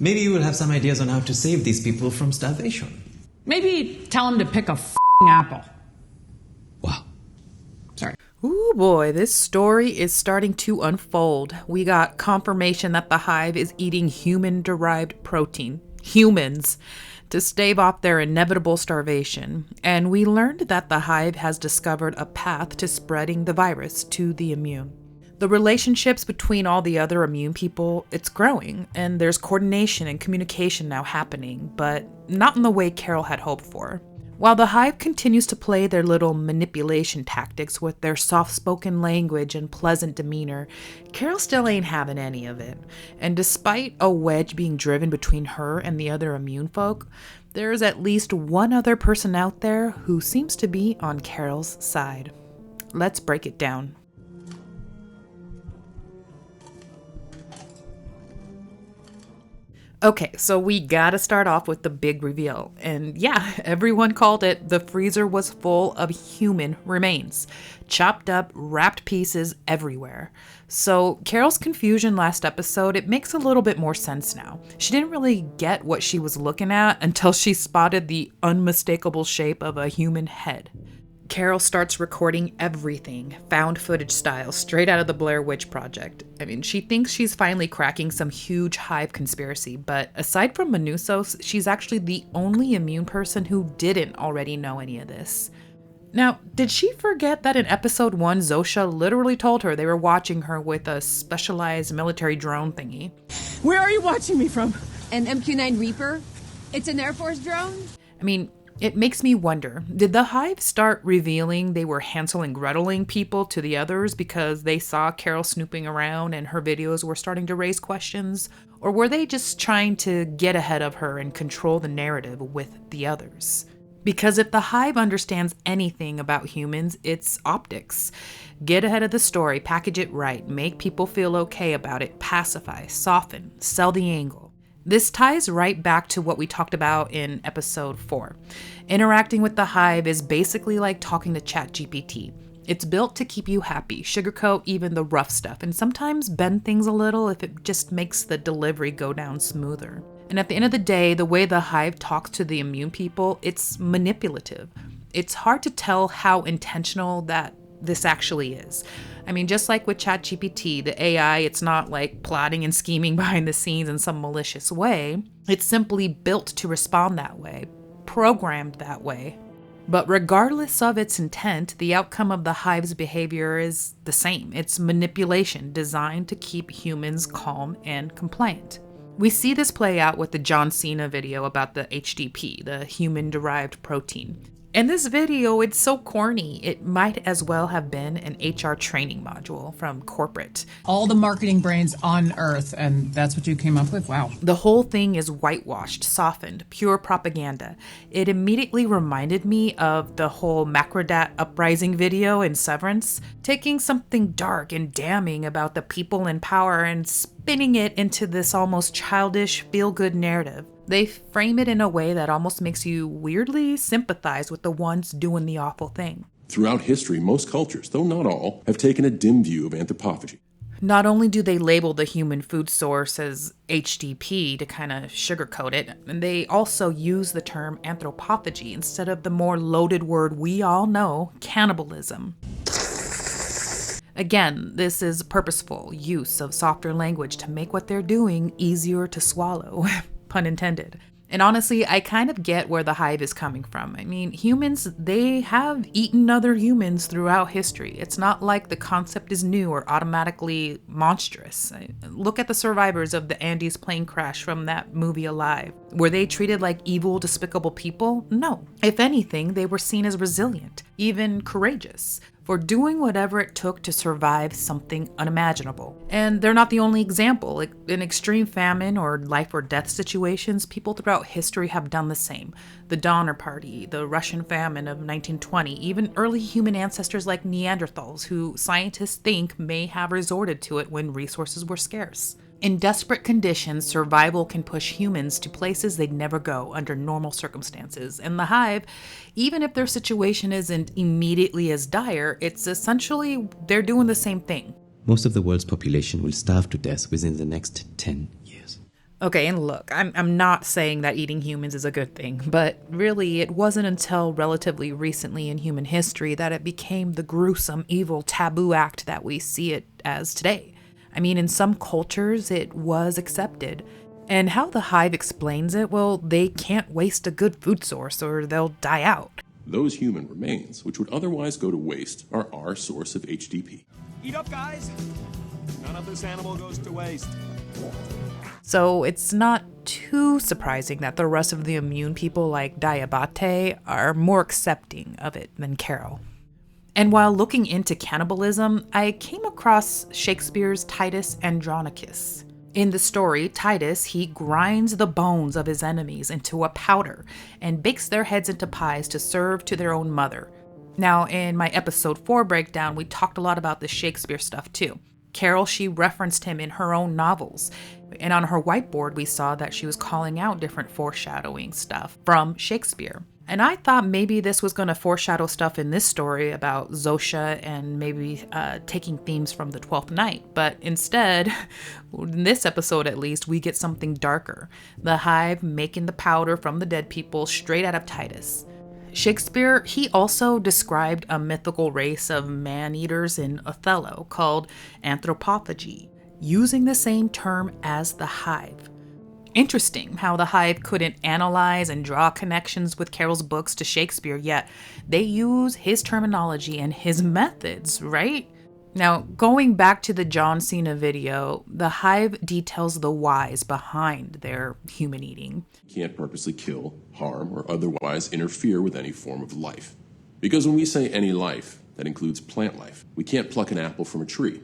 Maybe you will have some ideas on how to save these people from starvation. Maybe tell him to pick a f***ing apple. Wow. Sorry. Ooh boy, this story is starting to unfold. We got confirmation that the Hive is eating human derived protein. Humans. To stave off their inevitable starvation. And we learned that the Hive has discovered a path to spreading the virus to the immune. The relationships between all the other immune people, it's growing, and there's coordination and communication now happening, but not in the way Carol had hoped for. While the Hive continues to play their little manipulation tactics with their soft-spoken language and pleasant demeanor, Carol still ain't having any of it. And despite a wedge being driven between her and the other immune folk, there's at least one other person out there who seems to be on Carol's side. Let's break it down. Okay, so we gotta start off with the big reveal. And yeah, everyone called it. The freezer was full of human remains. Chopped up, wrapped pieces everywhere. So Carol's confusion last episode, it makes a little bit more sense now. She didn't really get what she was looking at until she spotted the unmistakable shape of a human head. Carol starts recording everything, found footage style, straight out of the Blair Witch Project. I mean, she thinks she's finally cracking some huge Hive conspiracy, but aside from Manousos, she's actually the only immune person who didn't already know any of this. Now, did she forget that in episode 1, Zosha literally told her they were watching her with a specialized military drone thingy? Where are you watching me from? An MQ-9 Reaper? It's an Air Force drone? I mean, it makes me wonder, did the Hive start revealing they were Hansel and Greteling people to the others because they saw Carol snooping around and her videos were starting to raise questions? Or were they just trying to get ahead of her and control the narrative with the others? Because if the Hive understands anything about humans, it's optics. Get ahead of the story, package it right, make people feel okay about it, pacify, soften, sell the angle. This ties right back to what we talked about in episode 4. Interacting with the Hive is basically like talking to ChatGPT. It's built to keep you happy, sugarcoat even the rough stuff, and sometimes bend things a little if it just makes the delivery go down smoother. And at the end of the day, the way the Hive talks to the immune people, it's manipulative. It's hard to tell how intentional that this actually is. I mean, just like with ChatGPT, the AI, it's not like plotting and scheming behind the scenes in some malicious way. It's simply built to respond that way, programmed that way. But regardless of its intent, the outcome of the Hive's behavior is the same. It's manipulation designed to keep humans calm and compliant. We see this play out with the John Cena video about the HDP, the Human Derived Protein. In this video, it's so corny, it might as well have been an HR training module from corporate. All the marketing brains on Earth, and that's what you came up with? Wow. The whole thing is whitewashed, softened, pure propaganda. It immediately reminded me of the whole Macrodat uprising video in Severance, taking something dark and damning about the people in power and spinning it into this almost childish, feel-good narrative. They frame it in a way that almost makes you weirdly sympathize with the ones doing the awful thing. Throughout history, most cultures, though not all, have taken a dim view of anthropophagy. Not only do they label the human food source as HDP to kind of sugarcoat it, and they also use the term anthropophagy instead of the more loaded word we all know, cannibalism. Again, this is purposeful use of softer language to make what they're doing easier to swallow. Pun intended. And honestly, I kind of get where the Hive is coming from. I mean, humans, they have eaten other humans throughout history. It's not like the concept is new or automatically monstrous. Look at the survivors of the Andes plane crash from that movie Alive. Were they treated like evil, despicable people? No. If anything, they were seen as resilient, even courageous, for doing whatever it took to survive something unimaginable. And they're not the only example. In extreme famine or life or death situations, people throughout history have done the same. The Donner Party, the Russian famine of 1920, even early human ancestors like Neanderthals, who scientists think may have resorted to it when resources were scarce. In desperate conditions, survival can push humans to places they'd never go under normal circumstances. And the Hive, even if their situation isn't immediately as dire, it's essentially they're doing the same thing. Most of the world's population will starve to death within the next 10 years. Okay, and look, I'm not saying that eating humans is a good thing, but really it wasn't until relatively recently in human history that it became the gruesome, evil, taboo act that we see it as today. I mean, in some cultures it was accepted. And how the Hive explains it, well, they can't waste a good food source or they'll die out. Those human remains, which would otherwise go to waste, are our source of HDP. Eat up, guys! None of this animal goes to waste. So it's not too surprising that the rest of the immune people like Diabate are more accepting of it than Carol. And while looking into cannibalism, I came across Shakespeare's Titus Andronicus. In the story, Titus, he grinds the bones of his enemies into a powder and bakes their heads into pies to serve to their own mother. Now, in my episode 4 breakdown, we talked a lot about the Shakespeare stuff too. Carol, she referenced him in her own novels. And on her whiteboard, we saw that she was calling out different foreshadowing stuff from Shakespeare. And I thought maybe this was going to foreshadow stuff in this story about Zosha and maybe taking themes from the 12th Night. But instead, in this episode at least, we get something darker. The Hive making the powder from the dead people straight out of Titus. Shakespeare, he also described a mythical race of man-eaters in Othello called anthropophagy, using the same term as the Hive. Interesting how the Hive couldn't analyze and draw connections with Carol's books to Shakespeare, yet they use his terminology and his methods, right? Now, going back to the John Cena video, the Hive details the whys behind their human eating. You can't purposely kill, harm, or otherwise interfere with any form of life. Because when we say any life, that includes plant life. We can't pluck an apple from a tree.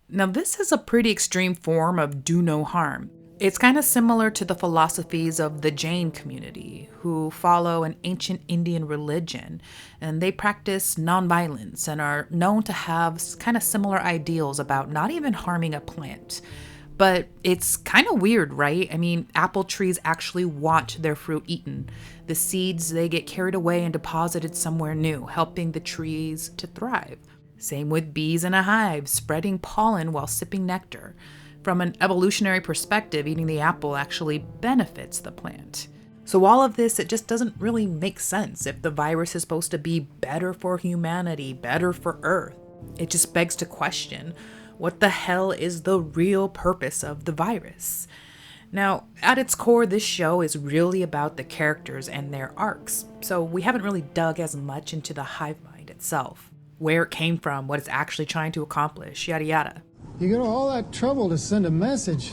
Now, this is a pretty extreme form of do no harm. It's kind of similar to the philosophies of the Jain community, who follow an ancient Indian religion, and they practice nonviolence and are known to have kind of similar ideals about not even harming a plant. But it's kind of weird, right? I mean, apple trees actually want their fruit eaten. The seeds, they get carried away and deposited somewhere new, helping the trees to thrive. Same with bees in a hive, spreading pollen while sipping nectar. From an evolutionary perspective, eating the apple actually benefits the plant. So all of this, it just doesn't really make sense if the virus is supposed to be better for humanity, better for Earth. It just begs to question, what the hell is the real purpose of the virus? Now, at its core, this show is really about the characters and their arcs, so we haven't really dug as much into the hive mind itself. Where it came from, what it's actually trying to accomplish, yada yada. You go to all that trouble to send a message,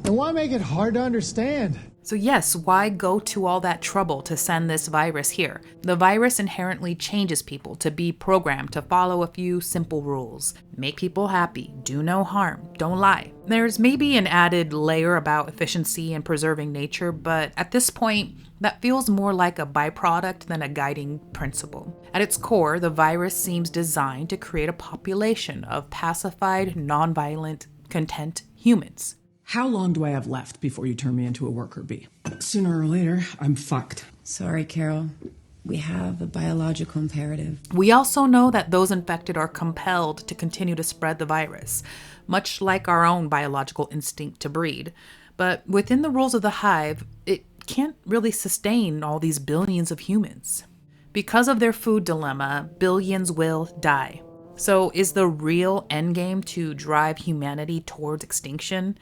and why make it hard to understand? So yes, why go to all that trouble to send this virus here? The virus inherently changes people to be programmed to follow a few simple rules. Make people happy, do no harm, don't lie. There's maybe an added layer about efficiency and preserving nature, but at this point, that feels more like a byproduct than a guiding principle. At its core, the virus seems designed to create a population of pacified, nonviolent, content humans. How long do I have left before you turn me into a worker bee? Sooner or later, I'm fucked. Sorry, Carol. We have a biological imperative. We also know that those infected are compelled to continue to spread the virus, much like our own biological instinct to breed. But within the rules of the hive, it can't really sustain all these billions of humans. Because of their food dilemma, billions will die. So is the real endgame to drive humanity towards extinction?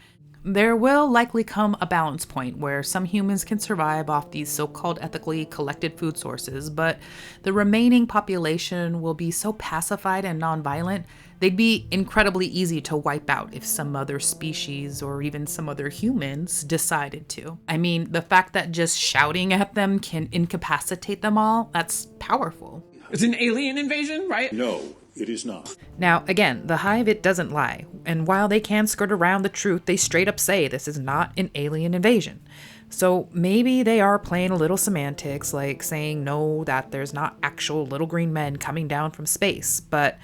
There will likely come a balance point where some humans can survive off these so-called ethically collected food sources, but the remaining population will be so pacified and nonviolent, they'd be incredibly easy to wipe out if some other species or even some other humans decided to. I mean, the fact that just shouting at them can incapacitate them all, that's powerful. It's an alien invasion, right? No, it is not. Now, again, the hive, it doesn't lie. And while they can skirt around the truth, they straight up say this is not an alien invasion. So maybe they are playing a little semantics, like saying no, that there's not actual little green men coming down from space. But,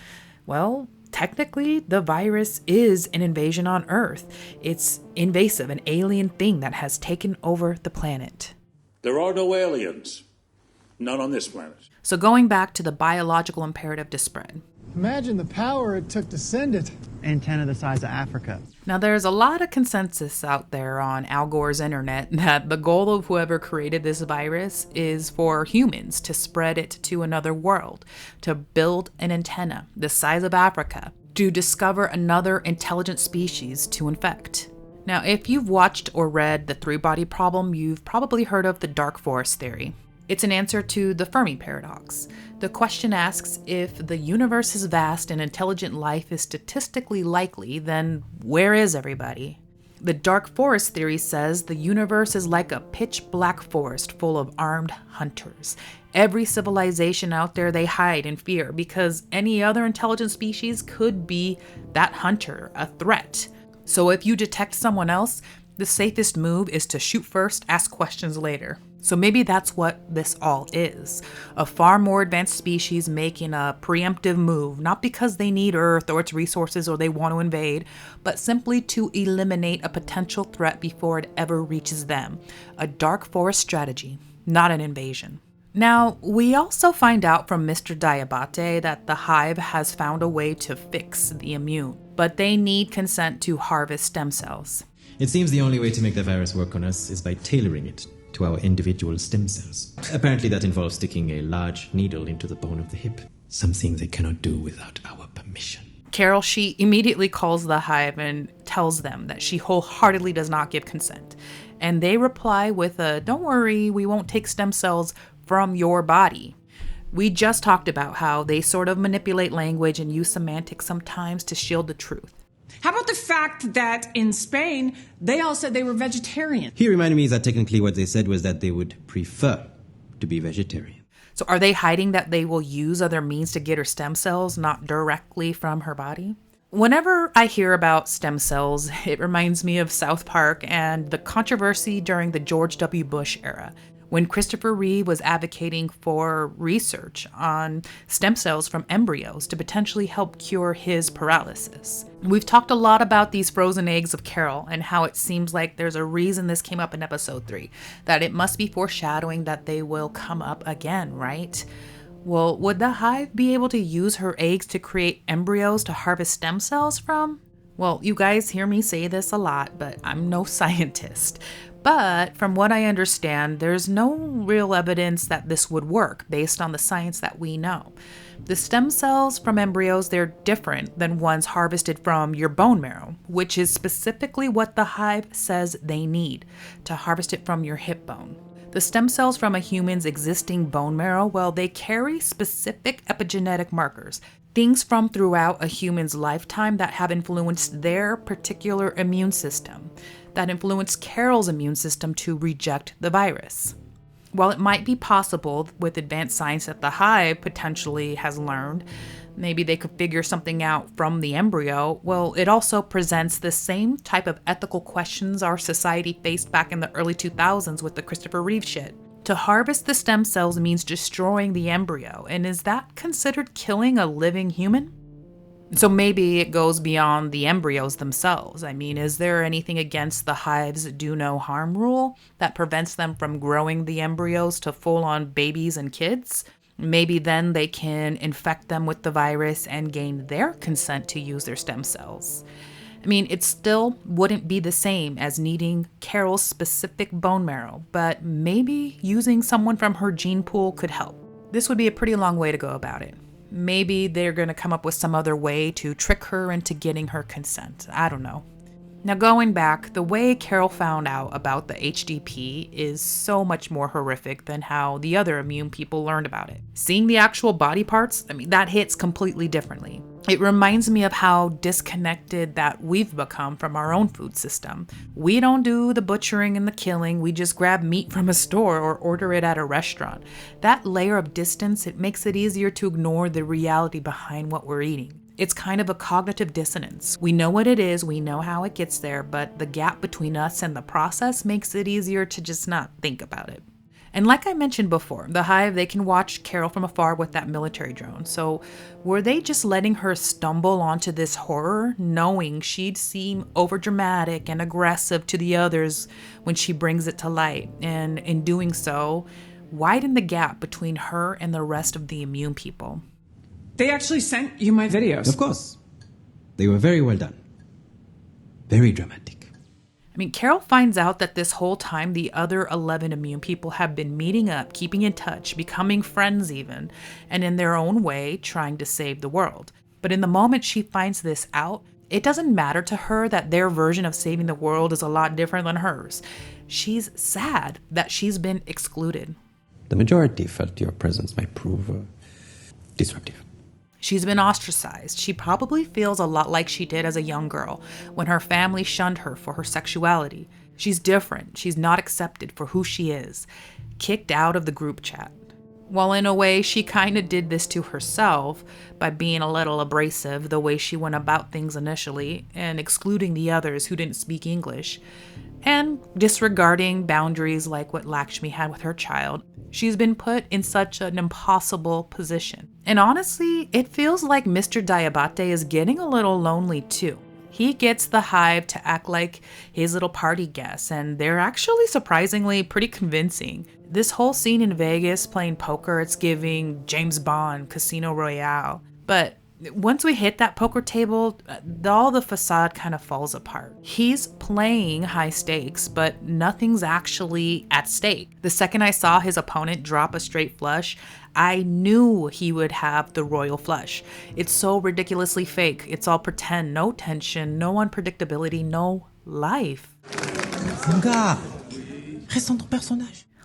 well, technically, the virus is an invasion on Earth. It's invasive, an alien thing that has taken over the planet. There are no aliens. None on this planet. So going back to the biological imperative to spread. Imagine the power it took to send it. Antenna the size of Africa. Now, there's a lot of consensus out there on Al Gore's internet that the goal of whoever created this virus is for humans to spread it to another world, to build an antenna the size of Africa, to discover another intelligent species to infect. Now, if you've watched or read The Three-Body Problem, you've probably heard of the dark forest theory. It's an answer to the Fermi paradox. The question asks, if the universe is vast and intelligent life is statistically likely, then where is everybody? The dark forest theory says the universe is like a pitch black forest full of armed hunters. Every civilization out there, they hide in fear because any other intelligent species could be that hunter, a threat. So if you detect someone else, the safest move is to shoot first, ask questions later. So maybe that's what this all is. A far more advanced species making a preemptive move, not because they need Earth or its resources or they want to invade, but simply to eliminate a potential threat before it ever reaches them. A dark forest strategy, not an invasion. Now, we also find out from Mr. Diabate that the Hive has found a way to fix the immune, but they need consent to harvest stem cells. It seems the only way to make the virus work on us is by tailoring it to our individual stem cells. Apparently that involves sticking a large needle into the bone of the hip, something they cannot do without our permission. Carol, she immediately calls the Hive and tells them that she wholeheartedly does not give consent. And they reply with a, "Don't worry, we won't take stem cells from your body." We just talked about how they sort of manipulate language and use semantics sometimes to shield the truth. How about the fact that in Spain, they all said they were vegetarian? He reminded me that technically what they said was that they would prefer to be vegetarian. So are they hiding that they will use other means to get her stem cells, not directly from her body? Whenever I hear about stem cells, it reminds me of South Park and the controversy during the George W. Bush era, when Christopher Reeve was advocating for research on stem cells from embryos to potentially help cure his paralysis. We've talked a lot about these frozen eggs of Carol and how it seems like there's a reason this came up in episode 3, that it must be foreshadowing that they will come up again, right? Well, would the Hive be able to use her eggs to create embryos to harvest stem cells from? Well, you guys hear me say this a lot, but I'm no scientist. But from what I understand, there's no real evidence that this would work based on the science that we know. The stem cells from embryos, they're different than ones harvested from your bone marrow, which is specifically what the Hive says they need to harvest it from your hip bone. The stem cells from a human's existing bone marrow, well, they carry specific epigenetic markers, things from throughout a human's lifetime that have influenced their particular immune system, that influenced Carol's immune system to reject the virus. While it might be possible with advanced science that the Hive potentially has learned, maybe they could figure something out from the embryo, well, it also presents the same type of ethical questions our society faced back in the early 2000s with the Christopher Reeve shit. To harvest the stem cells means destroying the embryo, and is that considered killing a living human? So maybe it goes beyond the embryos themselves. I mean, is there anything against the Hive's do no harm rule that prevents them from growing the embryos to full-on babies and kids? Maybe then they can infect them with the virus and gain their consent to use their stem cells. I mean, it still wouldn't be the same as needing Carol's specific bone marrow, but maybe using someone from her gene pool could help. This would be a pretty long way to go about it. Maybe they're going to come up with some other way to trick her into getting her consent. I don't know. Now, going back, the way Carol found out about the HDP is so much more horrific than how the other immune people learned about it. Seeing the actual body parts, I mean, that hits completely differently. It reminds me of how disconnected that we've become from our own food system. We don't do the butchering and the killing, we just grab meat from a store or order it at a restaurant. That layer of distance, it makes it easier to ignore the reality behind what we're eating. It's kind of a cognitive dissonance. We know what it is, we know how it gets there, but the gap between us and the process makes it easier to just not think about it. And like I mentioned before, the Hive, they can watch Carol from afar with that military drone. So were they just letting her stumble onto this horror, knowing she'd seem overdramatic and aggressive to the others when she brings it to light? And in doing so, widen the gap between her and the rest of the immune people. They actually sent you my videos. Of course. They were very well done. Very dramatic. I mean, Carol finds out that this whole time the other 11 immune people have been meeting up, keeping in touch, becoming friends even, and in their own way trying to save the world. But in the moment she finds this out, it doesn't matter to her that their version of saving the world is a lot different than hers. She's sad that she's been excluded. The majority felt your presence might prove disruptive. She's been ostracized. She probably feels a lot like she did as a young girl when her family shunned her for her sexuality. She's different. She's not accepted for who she is. Kicked out of the group chat. Well, in a way, she kind of did this to herself by being a little abrasive the way she went about things initially and excluding the others who didn't speak English and disregarding boundaries like what Lakshmi had with her child. She's been put in such an impossible position. And honestly, it feels like Mr. Diabate is getting a little lonely too. He gets the Hive to act like his little party guests, and they're actually surprisingly pretty convincing. This whole scene in Vegas playing poker, it's giving James Bond, Casino Royale. But once we hit that poker table, all the facade kind of falls apart. He's playing high stakes, but nothing's actually at stake. The second I saw his opponent drop a straight flush, I knew he would have the royal flush. It's so ridiculously fake. It's all pretend, no tension, no unpredictability, no life.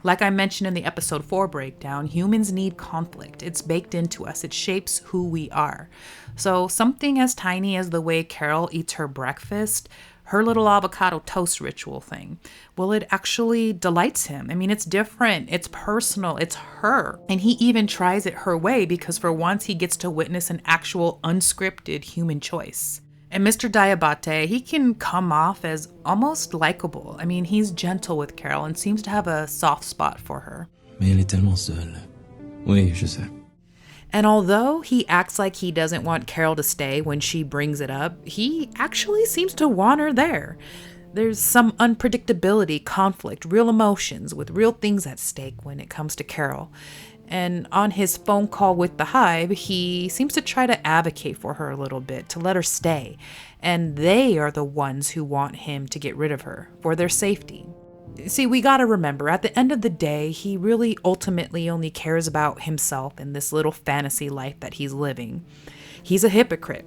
Like I mentioned in the episode 4 breakdown, humans need conflict. It's baked into us. It shapes who we are. So something as tiny as the way Carol eats her breakfast, her little avocado toast ritual thing, well, it actually delights him. I mean, it's different. It's personal. It's her. And he even tries it her way because for once he gets to witness an actual unscripted human choice. And Mr. Diabate, he can come off as almost likable. I mean, he's gentle with Carol and seems to have a soft spot for her. Mais elle est tellement seule. Oui, je sais. And although he acts like he doesn't want Carol to stay when she brings it up, he actually seems to want her there. There's some unpredictability, conflict, real emotions with real things at stake when it comes to Carol. And on his phone call with the Hive, he seems to try to advocate for her a little bit, to let her stay. And they are the ones who want him to get rid of her, for their safety. See, we gotta remember, at the end of the day, he really ultimately only cares about himself and this little fantasy life that he's living. He's a hypocrite.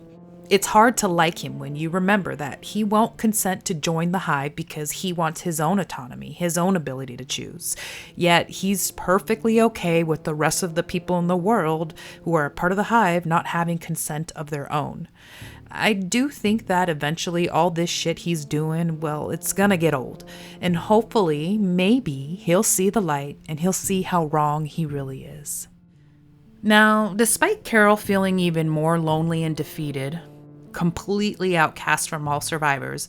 It's hard to like him when you remember that he won't consent to join the Hive because he wants his own autonomy, his own ability to choose. Yet he's perfectly okay with the rest of the people in the world who are a part of the Hive not having consent of their own. I do think that eventually all this shit he's doing, well, it's gonna get old. And hopefully, maybe, he'll see the light and he'll see how wrong he really is. Now, despite Carol feeling even more lonely and defeated, completely outcast from all survivors,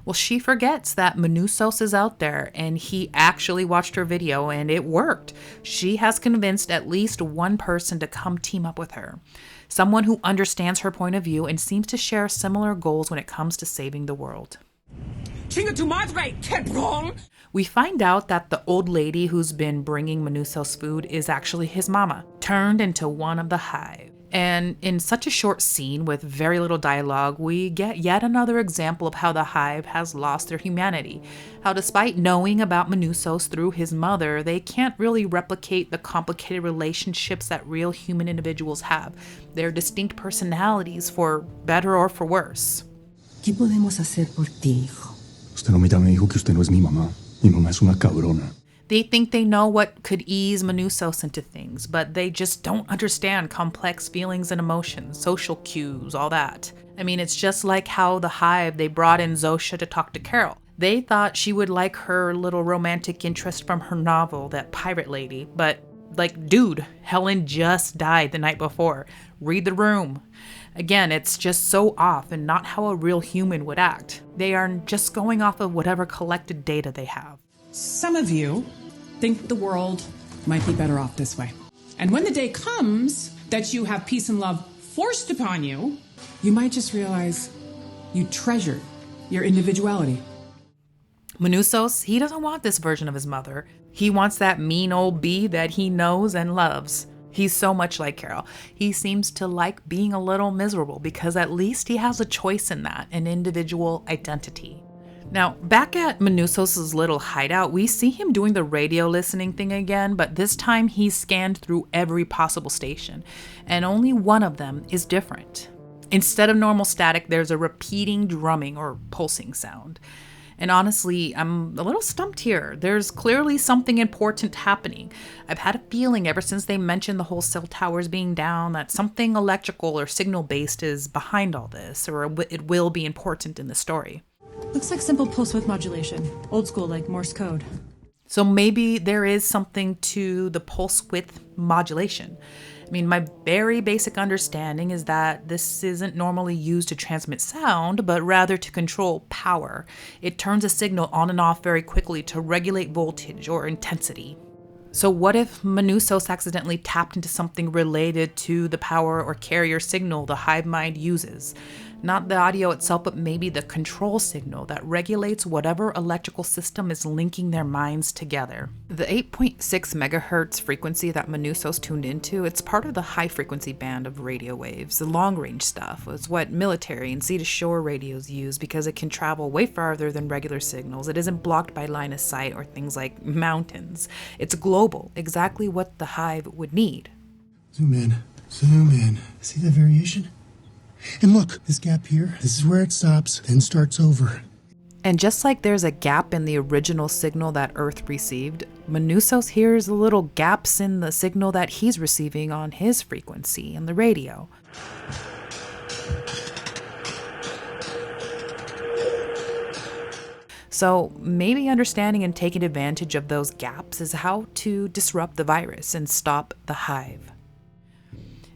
well, she forgets that Manousos is out there and he actually watched her video and it worked. She has convinced at least one person to come team up with her. Someone who understands her point of view and seems to share similar goals when it comes to saving the world. We find out that the old lady who's been bringing Manousos food is actually his mama, turned into one of the Hive. And in such a short scene with very little dialogue, we get yet another example of how the Hive has lost their humanity. How despite knowing about Manousos through his mother, they can't really replicate the complicated relationships that real human individuals have. Their distinct personalities, for better or for worse. ¿Qué podemos hacer por ti, hijo? Usted no me llame hijo que usted no es mi mamá. Mi mamá es una cabrona. They think they know what could ease Manousos into things, but they just don't understand complex feelings and emotions, social cues, all that. I mean, it's just like how the Hive, they brought in Zosha to talk to Carol. They thought she would like her little romantic interest from her novel, that pirate lady, but like, dude, Helen just died the night before. Read the room. Again, it's just so off and not how a real human would act. They are just going off of whatever collected data they have. Some of you think the world might be better off this way. And when the day comes that you have peace and love forced upon you, you might just realize you treasured your individuality. Manousos, he doesn't want this version of his mother. He wants that mean old bee that he knows and loves. He's so much like Carol. He seems to like being a little miserable because at least he has a choice in that, an individual identity. Now, back at Manousos' little hideout, we see him doing the radio listening thing again, but this time he's scanned through every possible station, and only one of them is different. Instead of normal static, there's a repeating drumming or pulsing sound. And honestly, I'm a little stumped here. There's clearly something important happening. I've had a feeling ever since they mentioned the whole cell towers being down that something electrical or signal-based is behind all this, or it will be important in the story. Looks like simple pulse width modulation. Old school, like Morse code. So maybe there is something to the pulse width modulation. I mean, my very basic understanding is that this isn't normally used to transmit sound, but rather to control power. It turns a signal on and off very quickly to regulate voltage or intensity. So what if Manousos accidentally tapped into something related to the power or carrier signal the hive mind uses? Not the audio itself, but maybe the control signal that regulates whatever electrical system is linking their minds together. The 8.6 megahertz frequency that Manousos tuned into, it's part of the high frequency band of radio waves. The long range stuff is what military and sea to shore radios use because it can travel way farther than regular signals. It isn't blocked by line of sight or things like mountains. It's global, exactly what the hive would need. Zoom in. See the variation? And look, this gap here, this is where it stops, then starts over. And just like there's a gap in the original signal that Earth received, Manousos hears the little gaps in the signal that he's receiving on his frequency in the radio. So maybe understanding and taking advantage of those gaps is how to disrupt the virus and stop the hive.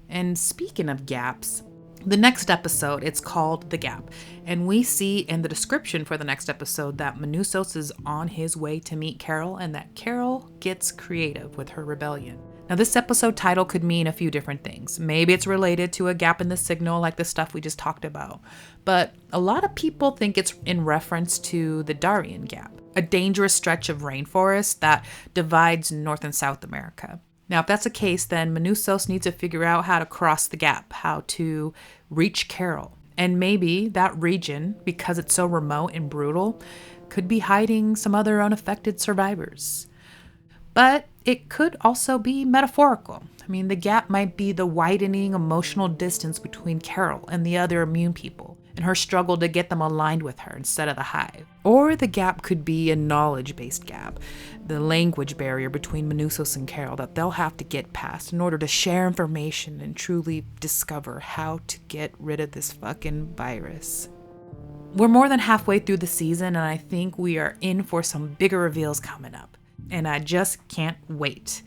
And speaking of gaps, the next episode, it's called The Gap, and we see in the description for the next episode that Manousos is on his way to meet Carol and that Carol gets creative with her rebellion. Now, this episode title could mean a few different things. Maybe it's related to a gap in the signal like the stuff we just talked about, but a lot of people think it's in reference to the Darien Gap, a dangerous stretch of rainforest that divides North and South America. Now, if that's the case, then Manousos needs to figure out how to cross the gap, how to reach Carol. And maybe that region, because it's so remote and brutal, could be hiding some other unaffected survivors. But it could also be metaphorical. I mean, the gap might be the widening emotional distance between Carol and the other immune people, and her struggle to get them aligned with her instead of the hive. Or the gap could be a knowledge-based gap, the language barrier between Manousos and Carol that they'll have to get past in order to share information and truly discover how to get rid of this fucking virus. We're more than halfway through the season, and I think we are in for some bigger reveals coming up, and I just can't wait.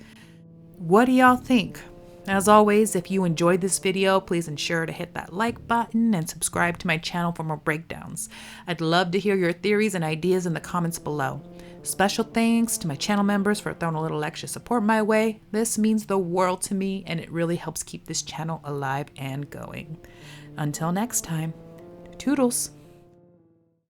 What do y'all think? As always, if you enjoyed this video, please ensure to hit that like button and subscribe to my channel for more breakdowns. I'd love to hear your theories and ideas in the comments below. Special thanks to my channel members for throwing a little extra support my way. This means the world to me, and it really helps keep this channel alive and going. Until next time, toodles.